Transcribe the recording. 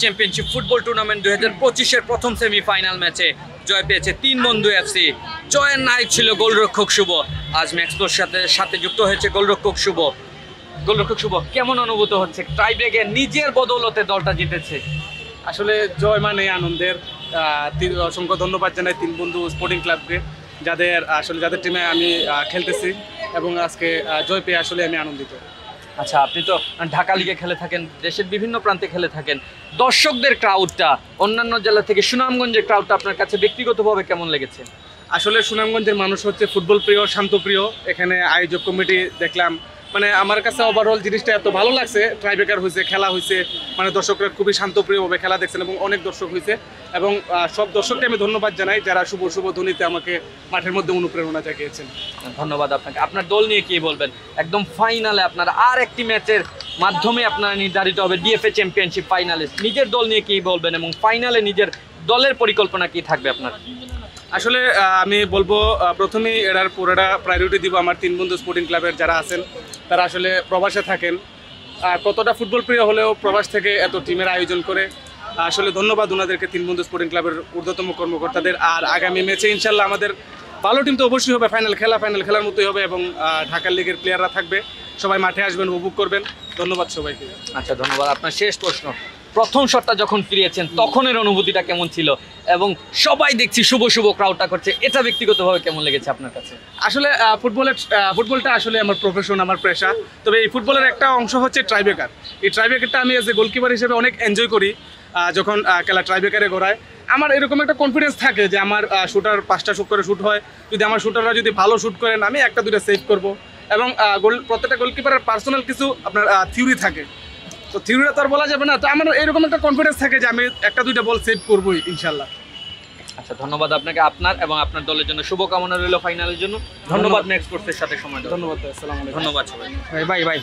Championship football tournament 2025-এর প্রথম semifinal ম্যাচে জয় পেয়েছে তিন বন্ধু এফসি। জয়ের নায়ক ছিল গোলরক্ষক শুভ। আজ ম্যাক্সপোর সাথে যুক্ত হয়েছে গোলরক্ষক শুভ। কেমন অনুভূত হচ্ছে? টাই ব্রেকে নিজের বদৌলতে দলটা জিতেছে। আসলে জয় মানে আনন্দের। অসংখ্য ধন্যবাদ জানাই তিন বন্ধু স্পোর্টিং ক্লাবকে, যাদের টিমে আমি খেলতেছি এবং আজকে জয় পেয়ে আসলে আমি আনন্দিত। আচ্ছা, আপনি তো ঢাকা লিগে খেলে থাকেন, দেশের বিভিন্ন প্রান্তে খেলে থাকেন। দর্শকদের ক্রাউডটা, অন্যান্য জেলা থেকে সুনামগঞ্জের ক্রাউডটা আপনার কাছে ব্যক্তিগতভাবে কেমন লেগেছে? আসলে সুনামগঞ্জের মানুষ হচ্ছে ফুটবল প্রিয়, শান্তপ্রিয়। এখানে আয়োজক কমিটি দেখলাম, মানে আমার কাছে ওভারঅল জিনিসটা এত ভালো লাগছে। ট্রাইব্রেকার হয়েছে, খেলা হয়েছে, মানে দর্শকরা খুবই শান্তপ্রিয়ভাবে খেলা দেখছেন এবং অনেক দর্শক হয়েছে। এবং সব দর্শককে আমি ধন্যবাদ জানাই যারা শুভ ধ্বনিতে আমাকে মাঠের মধ্যে অনুপ্রেরণা জাগিয়েছেন। ধন্যবাদ আপনাকে। আপনার দল নিয়ে কি বলবেন? একদম ফাইনালে আপনার আর একটি ম্যাচের মাধ্যমে আপনারা নির্ধারিত হবে ডিএফএ চ্যাম্পিয়নশিপ ফাইনালিস্ট। নিজের দল নিয়ে কি বলবেন এবং ফাইনালে নিজের দলের পরিকল্পনা কি থাকবে আপনার? আসলে আমি বলবো প্রথমেই এটার পুরোটা প্রায়োরিটি দিব আমার তিন বন্ধু স্পোর্টিং ক্লাবের যারা আছেন। তারা আসলে প্রবাসে থাকেন, কতটা ফুটবল প্রিয় হলেও প্রবাস থেকে এত টিমের আয়োজন করে। আসলে ধন্যবাদ ওনাদেরকে, তিন বন্ধু স্পোর্টিং ক্লাবের ঊর্ধ্বতম কর্মকর্তাদের। আর আগামী ম্যাচে ইনশাল্লাহ আমাদের ভালো টিম তো অবশ্যই হবে, ফাইনাল খেলার মতোই হবে এবং ঢাকার লিগের প্লেয়াররা থাকবে। সবাই মাঠে আসবেন, উপভোগ করবেন। ধন্যবাদ সবাইকে। আচ্ছা, ধন্যবাদ। আপনার শেষ প্রশ্ন, প্রথম শটটা যখন ফিরিয়েছেন তখনের অনুভূতিটা কেমন ছিল? এবং সবাই দেখছি শুভ ক্রাউডটা করছে, এটা ব্যক্তিগতভাবে কেমন লেগেছে আপনার কাছে? আসলে ফুটবলটা আসলে আমার প্রফেশন, আমার পেশা। তবে এই ফুটবলের একটা অংশ হচ্ছে ট্রাইব্রেকার। এই ট্রাইব্রেকারটা আমি এজ এ গোলকিপার হিসেবে অনেক এনজয় করি। যখন খেলা ট্রাইব্রেকারে গড়ায় আমার এরকম একটা কনফিডেন্স থাকে যে আমার শুটার 5টা শুট করে শুট হয়। যদি আমার শুটাররা যদি ভালো শুট করেন আমি 1-2টা সেভ করব। এবং প্রত্যেকটা গোলকিপারের পার্সোনাল কিছু আপনার থিওরি থাকে, তো থিওরিটা তো আর বলা যাবে না। তো আমার এরকম একটা কনফিডেন্স থাকে যে আমি 1-2টা বল সেভ করবোই ইনশাল্লাহ। আচ্ছা, ধন্যবাদ আপনাকে। আপনার এবং আপনার দলের জন্য শুভকামনা রইল ফাইনালের জন্য। ধন্যবাদ ম্যাক্স স্পোর্টসের সাথে সময় দেওয়ার। ধন্যবাদ। আসসালামু আলাইকুম। ধন্যবাদ সবাই। বাই।